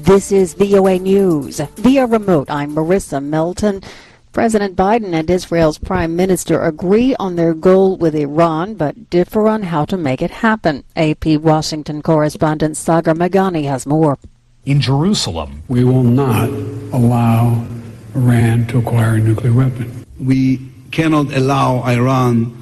This is VOA News. Via remote, I'm Marissa Melton. President Biden and Israel's Prime Minister agree on their goal with Iran, but differ on how to make it happen. AP Washington correspondent Sagar Meghani has more. In Jerusalem, we will not allow Iran to acquire a nuclear weapon. We cannot allow Iran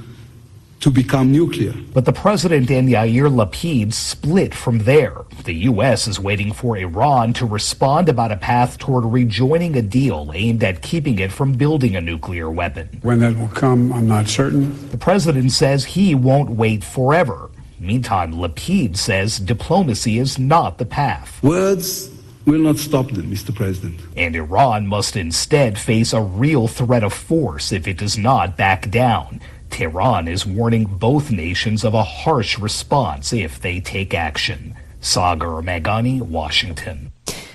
to become nuclear. But the president and Yair Lapid split from there. The U.S. is waiting for Iran to respond about a path toward rejoining a deal aimed at keeping it from building a nuclear weapon. When that will come, I'm not certain. The president says he won't wait forever. Meantime, Lapid says diplomacy is not the path. Words will not stop them, Mr. President. And Iran must instead face a real threat of force if it does not back down. Tehran is warning both nations of a harsh response if they take action. Sagar Meghani, Washington.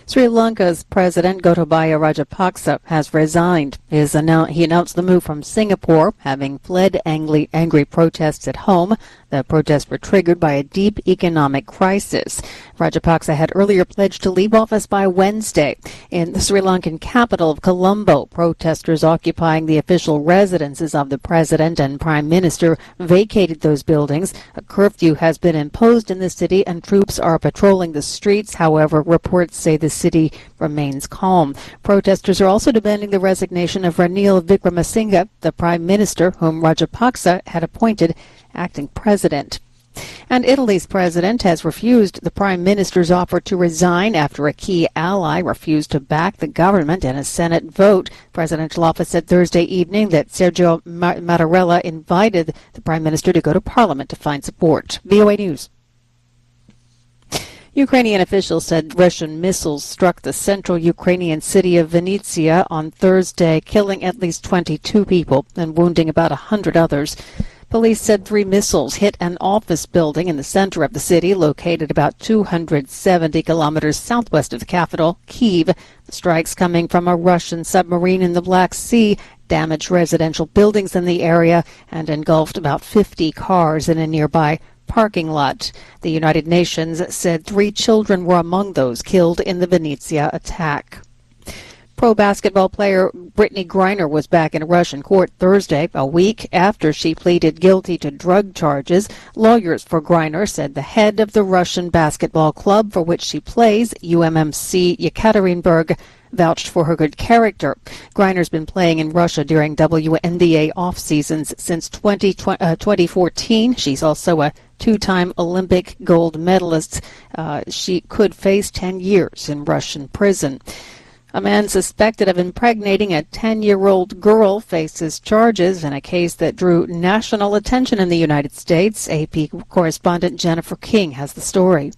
Sri Lanka's President Gotabaya Rajapaksa has resigned. He announced the move from Singapore, having fled angry protests at home. The protests were triggered by a deep economic crisis. Rajapaksa had earlier pledged to leave office by Wednesday. In the Sri Lankan capital of Colombo, protesters occupying the official residences of the president and prime minister vacated those buildings. A curfew has been imposed in the city and troops are patrolling the streets. However, reports say the city remains calm. Protesters are also demanding the resignation of Ranil Wickremesinghe, the prime minister whom Rajapaksa had appointed acting president. And Italy's president has refused the prime minister's offer to resign after a key ally refused to back the government in a Senate vote. Presidential office said Thursday evening that Sergio Mattarella invited the prime minister to go to parliament to find support. VOA News. Ukrainian officials said Russian missiles struck the central Ukrainian city of Vinnytsia on Thursday, killing at least 22 people and wounding about 100 others. Police said 3 missiles hit an office building in the center of the city, located about 270 kilometers southwest of the capital, Kyiv. The strikes coming from a Russian submarine in the Black Sea damaged residential buildings in the area and engulfed about 50 cars in a nearby parking lot. The United Nations said 3 children were among those killed in the Vinnytsia attack. Pro basketball player Brittany Griner was back in a Russian court Thursday, a week after she pleaded guilty to drug charges. Lawyers for Griner said the head of the Russian basketball club for which she plays, UMMC Yekaterinburg, vouched for her good character. Griner's been playing in Russia during WNBA off-seasons since 2014. She's also a 2-time Olympic gold medalist. She could face 10 years in Russian prison. A man suspected of impregnating a 10-year-old girl faces charges in a case that drew national attention in the United States. AP correspondent Jennifer King has the story.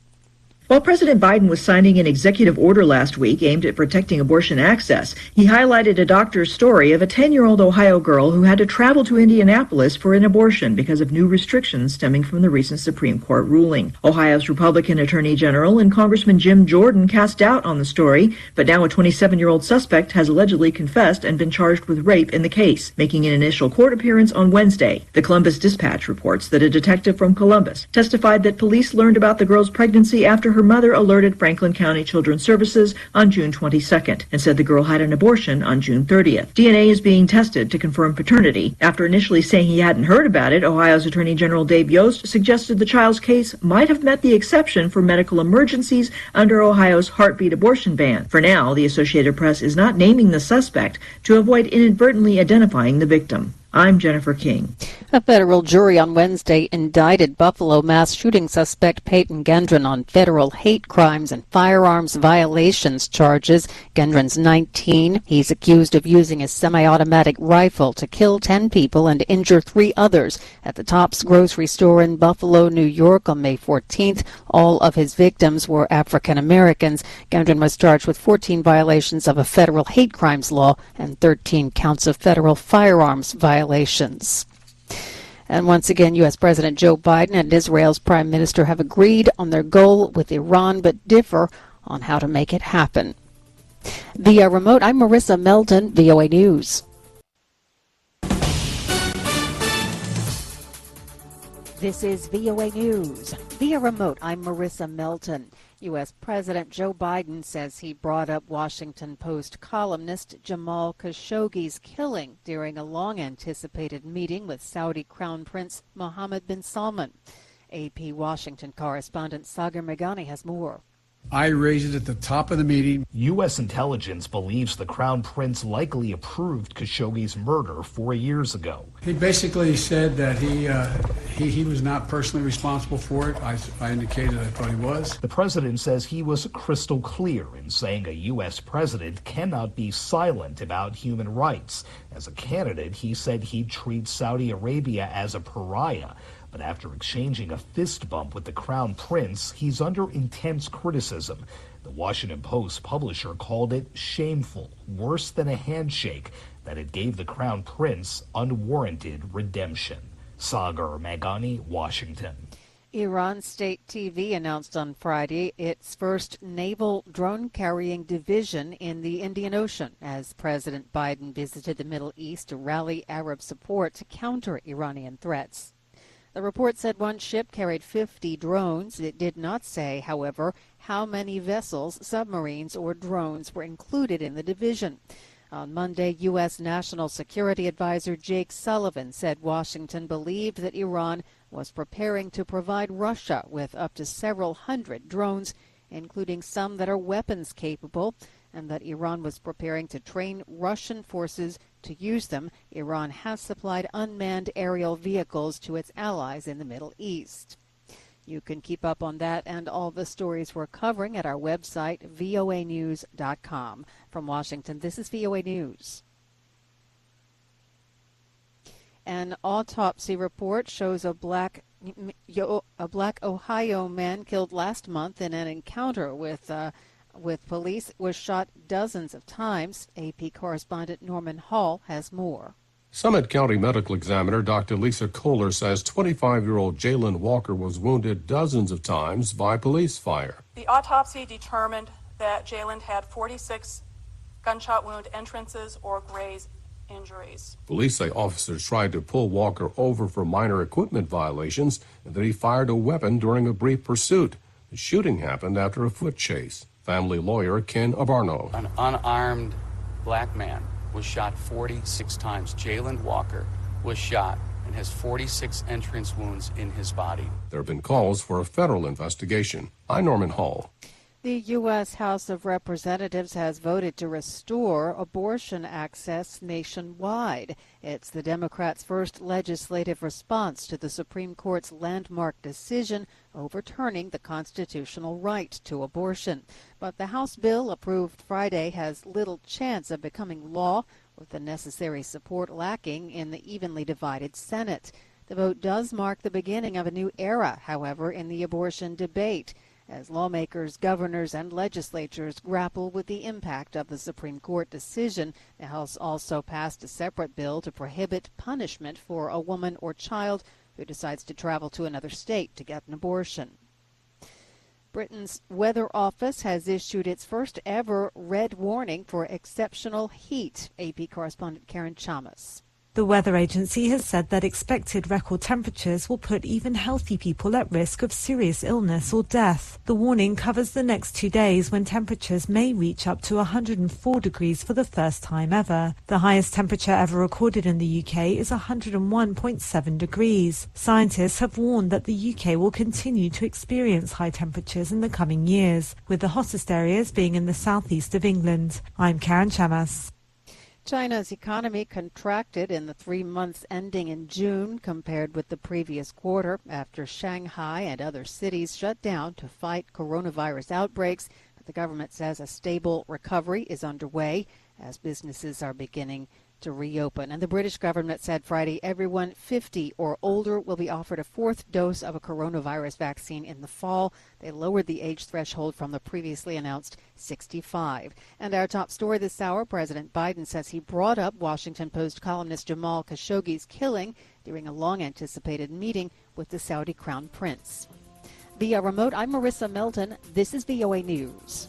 While President Biden was signing an executive order last week aimed at protecting abortion access, he highlighted a doctor's story of a 10-year-old Ohio girl who had to travel to Indianapolis for an abortion because of new restrictions stemming from the recent Supreme Court ruling. Ohio's Republican Attorney General and Congressman Jim Jordan cast doubt on the story, but now a 27-year-old suspect has allegedly confessed and been charged with rape in the case, making an initial court appearance on Wednesday. The Columbus Dispatch reports that a detective from Columbus testified that police learned about the girl's pregnancy after her mother alerted Franklin County Children's Services on June 22nd and said the girl had an abortion on June 30th. DNA is being tested to confirm paternity. After initially saying he hadn't heard about it, Ohio's Attorney General Dave Yost suggested the child's case might have met the exception for medical emergencies under Ohio's heartbeat abortion ban. For now, the Associated Press is not naming the suspect to avoid inadvertently identifying the victim. I'm Jennifer King. A federal jury on Wednesday indicted Buffalo mass shooting suspect Peyton Gendron on federal hate crimes and firearms violations charges. Gendron's 19. He's accused of using a semi-automatic rifle to kill 10 people and injure 3 others at the Tops grocery store in Buffalo, New York on May 14th. All of his victims were African Americans. Gendron was charged with 14 violations of a federal hate crimes law and 13 counts of federal firearms violations. And once again, U.S. President Joe Biden and Israel's Prime Minister have agreed on their goal with Iran, but differ on how to make it happen. Via remote, I'm Marissa Melton, VOA News. This is VOA News. Via remote, I'm Marissa Melton. U.S. President Joe Biden says he brought up Washington Post columnist Jamal Khashoggi's killing during a long-anticipated meeting with Saudi Crown Prince Mohammed bin Salman. AP Washington correspondent Sagar Meghani has more. I raised it at the top of the meeting. U.S. intelligence believes the Crown Prince likely approved Khashoggi's murder 4 years ago. He basically said that he was not personally responsible for it. I indicated I thought he was. The president says he was crystal clear in saying a U.S. president cannot be silent about human rights. As a candidate, he said he'd treat Saudi Arabia as a pariah. But after exchanging a fist bump with the Crown Prince, he's under intense criticism. The Washington Post publisher called it shameful, worse than a handshake, that it gave the Crown Prince unwarranted redemption. Sagar Meghani, Washington. Iran State TV announced on Friday its first naval drone-carrying division in the Indian Ocean as President Biden visited the Middle East to rally Arab support to counter Iranian threats. The report said one ship carried 50 drones. It did not say, however, how many vessels, submarines, or drones were included in the division. On Monday, U.S. National Security Advisor Jake Sullivan said Washington believed that Iran was preparing to provide Russia with up to several hundred drones, including some that are weapons capable, and that Iran was preparing to train Russian forces to use them. Iran has supplied unmanned aerial vehicles to its allies in the Middle East. You can keep up on that and all the stories we're covering at our website, voanews.com. From Washington, this is VOA News. An autopsy report shows a black Ohio man killed last month in an encounter with police was shot dozens of times. AP correspondent Norman Hall has more. Summit County Medical Examiner Dr. Lisa Kohler says 25-year-old Jalen Walker was wounded dozens of times by police fire. The autopsy determined that Jalen had 46 gunshot wound entrances or graze injuries. Police say officers tried to pull Walker over for minor equipment violations and that he fired a weapon during a brief pursuit. The shooting happened after a foot chase. Family lawyer Ken Abarno. An unarmed black man was shot 46 times. Jalen Walker was shot and has 46 entrance wounds in his body. There have been calls for a federal investigation. I'm Norman Hall. The U.S. House of Representatives has voted to restore abortion access nationwide. It's the Democrats' first legislative response to the Supreme Court's landmark decision overturning the constitutional right to abortion. But the House bill approved Friday has little chance of becoming law, with the necessary support lacking in the evenly divided Senate. The vote does mark the beginning of a new era, however, in the abortion debate, as lawmakers, governors, and legislatures grapple with the impact of the Supreme Court decision. The House also passed a separate bill to prohibit punishment for a woman or child who decides to travel to another state to get an abortion. Britain's Weather Office has issued its first ever red warning for exceptional heat. AP correspondent Karen Chamas. The weather agency has said that expected record temperatures will put even healthy people at risk of serious illness or death. The warning covers the next 2 days when temperatures may reach up to 104 degrees for the first time ever. The highest temperature ever recorded in the UK is 101.7 degrees. Scientists have warned that the UK will continue to experience high temperatures in the coming years, with the hottest areas being in the southeast of England. I'm Karen Chamas. China's economy contracted in the 3 months ending in June compared with the previous quarter after Shanghai and other cities shut down to fight coronavirus outbreaks. But the government says a stable recovery is underway as businesses are beginning to reopen. And the British government said Friday everyone 50 or older will be offered a fourth dose of a coronavirus vaccine in the fall. They lowered the age threshold from the previously announced 65. And our top story this hour, President Biden says he brought up Washington Post columnist Jamal Khashoggi's killing during a long-anticipated meeting with the Saudi Crown Prince. Via remote, I'm Marissa Melton. This is VOA News.